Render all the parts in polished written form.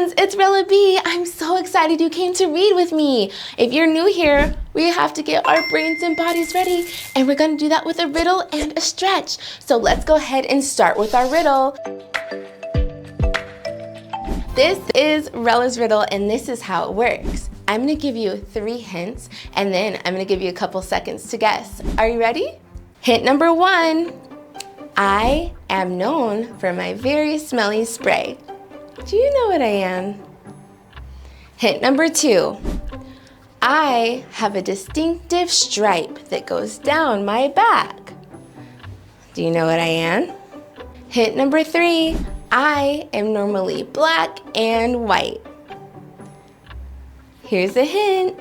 friends, it's Rella B. I'm so excited you came to read with me. If you're new here, we have to get our brains and bodies ready, and we're gonna do that with a riddle and a stretch. So let's go ahead and start with our riddle. This is Rella's riddle, and this is how it works. I'm gonna give you 3 hints, and then I'm gonna give you a couple seconds to guess. Are you ready? Hint number 1, I am known for my very smelly spray. Do you know what I am? Hint number 2, I have a distinctive stripe that goes down my back. Do you know what I am? Hint number 3, I am normally black and white. Here's a hint.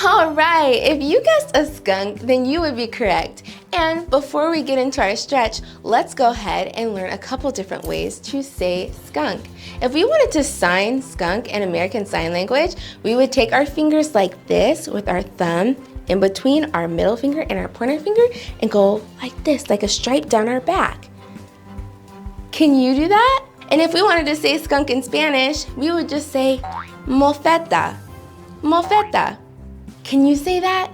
All right, if you guessed a skunk, then you would be correct. And before we get into our stretch, let's go ahead and learn a couple different ways to say skunk. If we wanted to sign skunk in American Sign Language, we would take our fingers like this with our thumb in between our middle finger and our pointer finger and go like this, like a stripe down our back. Can you do that? And if we wanted to say skunk in Spanish, we would just say mofeta, mofeta. Can you say that?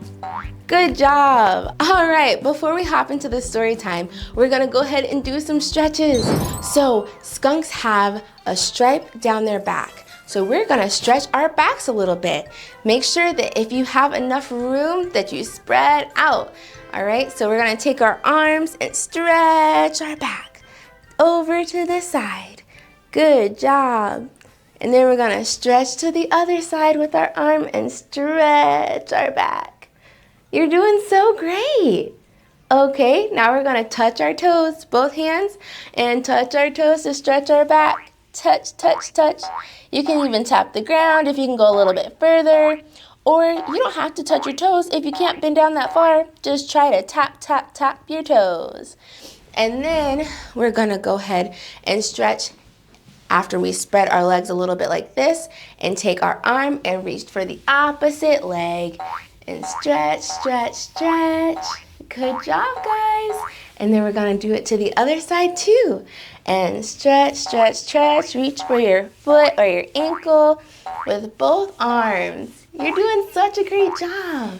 Good job. All right, before we hop into the story time, we're gonna go ahead and do some stretches. So skunks have a stripe down their back. So we're gonna stretch our backs a little bit. Make sure that if you have enough room that you spread out. All right, so we're gonna take our arms and stretch our back over to the side. Good job. And then we're gonna stretch to the other side with our arm and stretch our back. You're doing so great. Okay, now we're gonna touch our toes, both hands, and touch our toes to stretch our back. Touch, touch, touch. You can even tap the ground if you can go a little bit further. Or you don't have to touch your toes if you can't bend down that far. Just try to tap, tap, tap your toes. And then we're gonna go ahead and stretch after we spread our legs a little bit like this and take our arm and reach for the opposite leg and stretch, stretch, stretch. Good job, guys. And then we're gonna do it to the other side too. And stretch, stretch, stretch. Reach for your foot or your ankle with both arms. You're doing such a great job.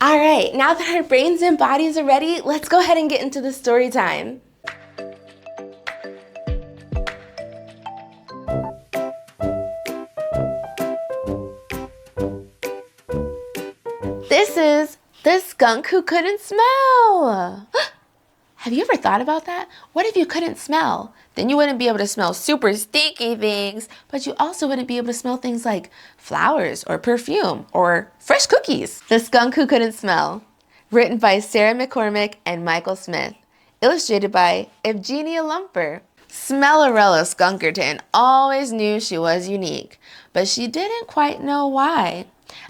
All right, now that our brains and bodies are ready, let's go ahead and get into the story time. This is the skunk who couldn't smell. Have you ever thought about that? What if you couldn't smell? Then you wouldn't be able to smell super stinky things, but you also wouldn't be able to smell things like flowers or perfume or fresh cookies. The Skunk Who Couldn't Smell, written by Sarah McCormick and Michael Smith, illustrated by Evgenia Lumper. Smellerella Skunkerton always knew she was unique, but she didn't quite know why.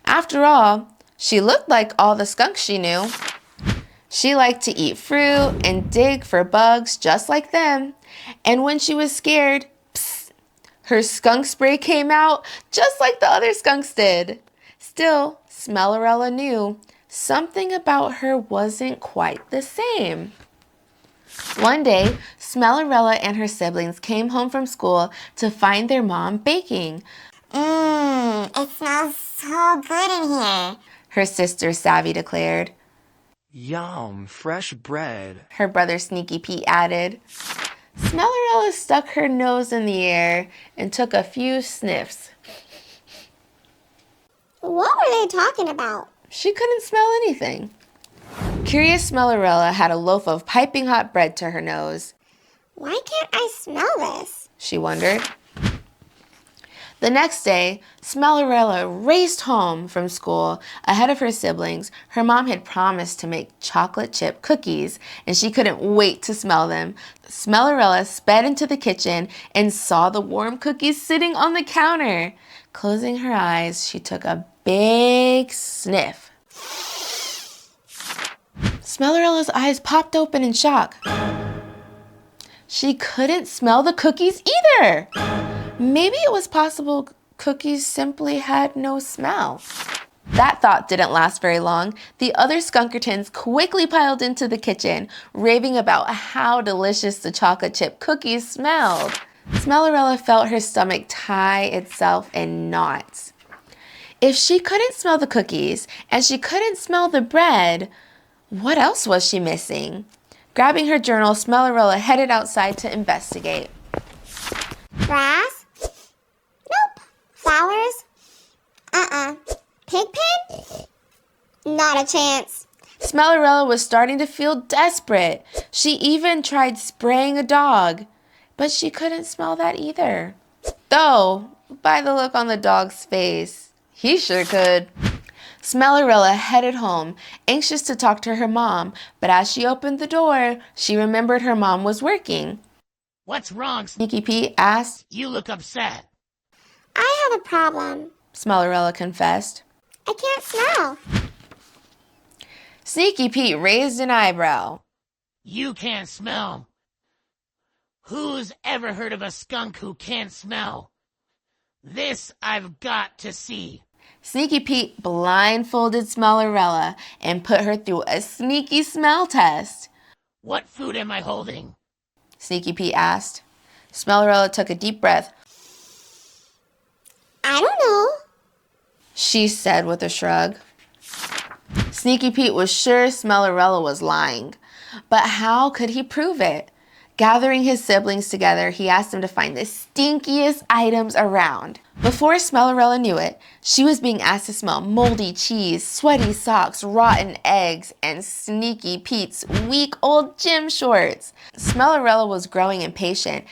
After all, she looked like all the skunks she knew. She liked to eat fruit and dig for bugs just like them. And when she was scared, psst, her skunk spray came out just like the other skunks did. Still, Smellerella knew something about her wasn't quite the same. One day, Smellerella and her siblings came home from school to find their mom baking. It smells so good in here, her sister Savvy declared. Yum, fresh bread, her brother Sneaky Pete added. Smellerella stuck her nose in the air and took a few sniffs. What were they talking about? She couldn't smell anything. Curious Smellerella had a loaf of piping hot bread to her nose. Why can't I smell this? She wondered. The next day, Smellerella raced home from school ahead of her siblings. Her mom had promised to make chocolate chip cookies, and she couldn't wait to smell them. Smellerella sped into the kitchen and saw the warm cookies sitting on the counter. Closing her eyes, she took a big sniff. Smellerella's eyes popped open in shock. She couldn't smell the cookies either. Maybe it was possible cookies simply had no smell. That thought didn't last very long. The other Skunkertons quickly piled into the kitchen, raving about how delicious the chocolate chip cookies smelled. Smellerella felt her stomach tie itself in knots. If she couldn't smell the cookies and she couldn't smell the bread, what else was she missing? Grabbing her journal, Smellerella headed outside to investigate. Grass? Nope. Flowers? Pigpen? Not a chance. Smellerella was starting to feel desperate. She even tried spraying a dog, but she couldn't smell that either. Though, by the look on the dog's face, he sure could. Smellerella headed home, anxious to talk to her mom, but as she opened the door, she remembered her mom was working. What's wrong? Sneaky Pete asked. You look upset. I have a problem. Smellerella confessed. I can't smell. Sneaky Pete raised an eyebrow. You can't smell. Who's ever heard of a skunk who can't smell? This I've got to see. Sneaky Pete blindfolded Smellerella and put her through a sneaky smell test. What food am I holding? Sneaky Pete asked. Smellerella took a deep breath. I don't know. She said with a shrug. Sneaky Pete was sure Smellerella was lying, but how could he prove it? Gathering his siblings together, he asked them to find the stinkiest items around. Before Smellerella knew it, she was being asked to smell moldy cheese, sweaty socks, rotten eggs, and Sneaky Pete's week-old gym shorts. Smellerella was growing impatient.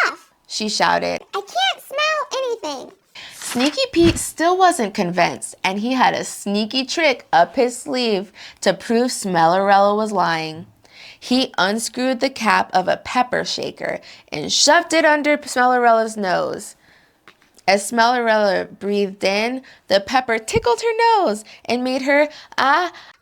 Enough! She shouted. I can't smell anything. Sneaky Pete still wasn't convinced, and he had a sneaky trick up his sleeve to prove Smellerella was lying. He unscrewed the cap of a pepper shaker and shoved it under Smellerella's nose. As Smellerella breathed in, the pepper tickled her nose and made her Achoo!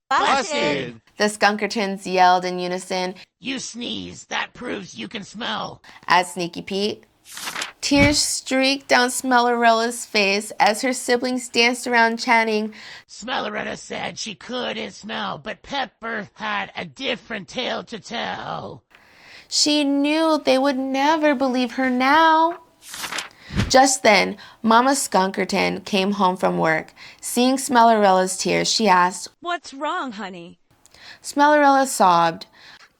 Busted! The Skunkertons yelled in unison You sneeze. That proves you can smell. at Sneaky Pete. Tears streaked down Smellerella's face as her siblings danced around chanting, Smelleretta said she couldn't smell, but Pepper had a different tale to tell. She knew they would never believe her now. Just then, Mama Skunkerton came home from work. Seeing Smellerella's tears, she asked, What's wrong, honey? Smellerella sobbed.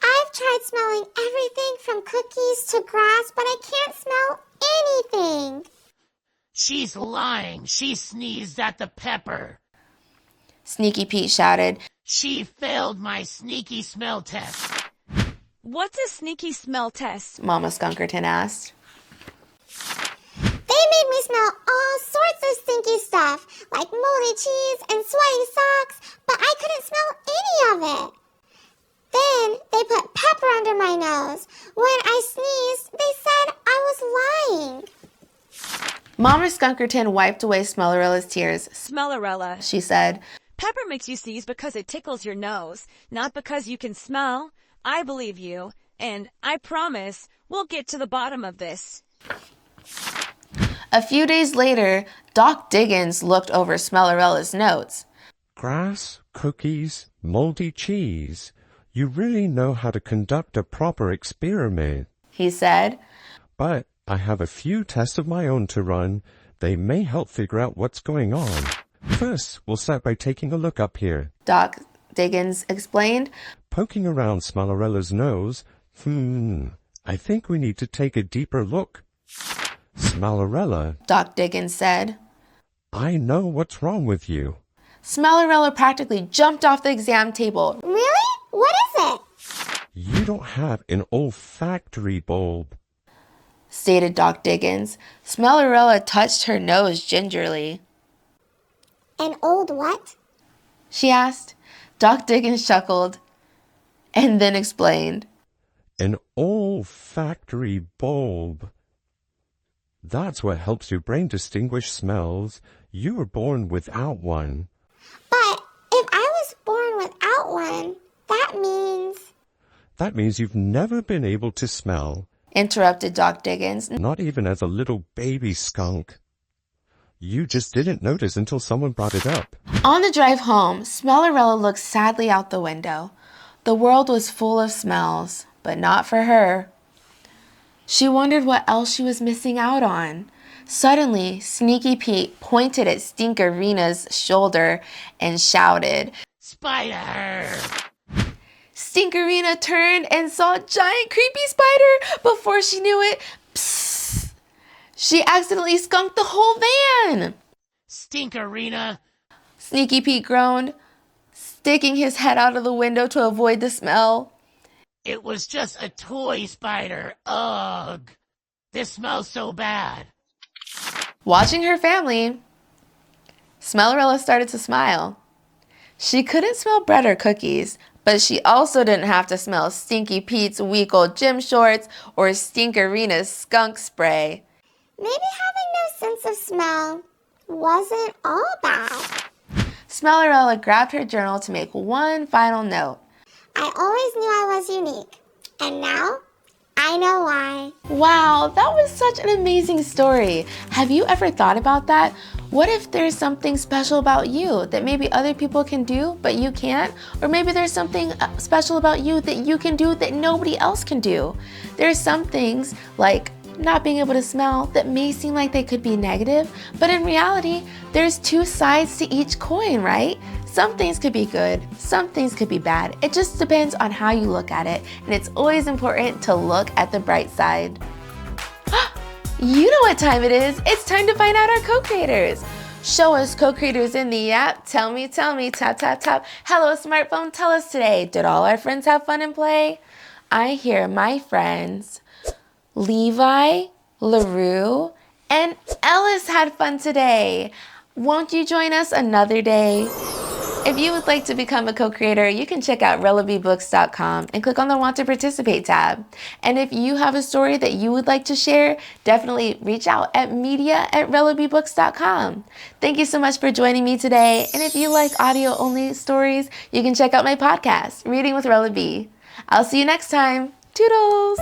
I've tried smelling everything from cookies to grass, but I can't smell anything. She's lying. She sneezed at the pepper. Sneaky Pete shouted. She failed my sneaky smell test. What's a sneaky smell test? Mama Skunkerton asked. They made me smell all sorts of stinky stuff, like moldy cheese and sweaty socks, but I couldn't smell any of it. Then they put pepper under my nose. When I sneezed, they said I was lying. Mama Skunkerton wiped away Smellerella's tears. Smellerella. She said, Pepper makes you sneeze because it tickles your nose, not because you can smell. I believe you, and I promise we'll get to the bottom of this. A few days later, Doc Diggins looked over Smellerella's notes. Grass, cookies, moldy cheese. You really know how to conduct a proper experiment. He said. But I have a few tests of my own to run. They may help figure out what's going on. First, we'll start by taking a look up here. Doc Diggins explained. Poking around Smellerella's nose. I think we need to take a deeper look. Smellerella, Doc Diggins said. I know what's wrong with you. Smellerella practically jumped off the exam table. Really? What is it? You don't have an olfactory bulb. Stated Doc Diggins. Smellerella touched her nose gingerly. An old what? She asked. Doc Diggins chuckled and then explained. An olfactory bulb. That's what helps your brain distinguish smells. You were born without one. But if I was born without one, That means you've never been able to smell. Interrupted Doc Diggins. Not even as a little baby skunk. You just didn't notice until someone brought it up. On the drive home, Smellerella looked sadly out the window. The world was full of smells, but not for her. She wondered what else she was missing out on. Suddenly, Sneaky Pete pointed at Stinkerina's shoulder and shouted, Spider! Stinkerina turned and saw a giant creepy spider. Before she knew it, psst, she accidentally skunked the whole van. Stinkerina! Sneaky Pete groaned, sticking his head out of the window to avoid the smell. It was just a toy spider. Ugh. This smells so bad. Watching her family, Smellerella started to smile. She couldn't smell bread or cookies, but she also didn't have to smell Stinky Pete's weak old gym shorts or Stinkerina's skunk spray. Maybe having no sense of smell wasn't all bad. Smellerella grabbed her journal to make one final note. I always knew I was unique, and now I know why. Wow, that was such an amazing story. Have you ever thought about that? What if there's something special about you that maybe other people can do, but you can't? Or maybe there's something special about you that you can do that nobody else can do. There's some things like not being able to smell that may seem like they could be negative, but in reality, there's two sides to each coin, right? Some things could be good, some things could be bad. It just depends on how you look at it, and it's always important to look at the bright side. You know what time it is. It's time to find out our co-creators. Show us co-creators in the app. Tell me, tap, tap, tap. Hello, smartphone, tell us today. Did all our friends have fun and play? I hear my friends Levi, LaRue, and Ellis had fun today. Won't you join us another day? If you would like to become a co-creator, you can check out relabybooks.com and click on the Want to Participate tab. And if you have a story that you would like to share, definitely reach out at media@relabybooks.com. Thank you so much for joining me today. And if you like audio-only stories, you can check out my podcast, Reading with Rella B. I'll see you next time. Toodles!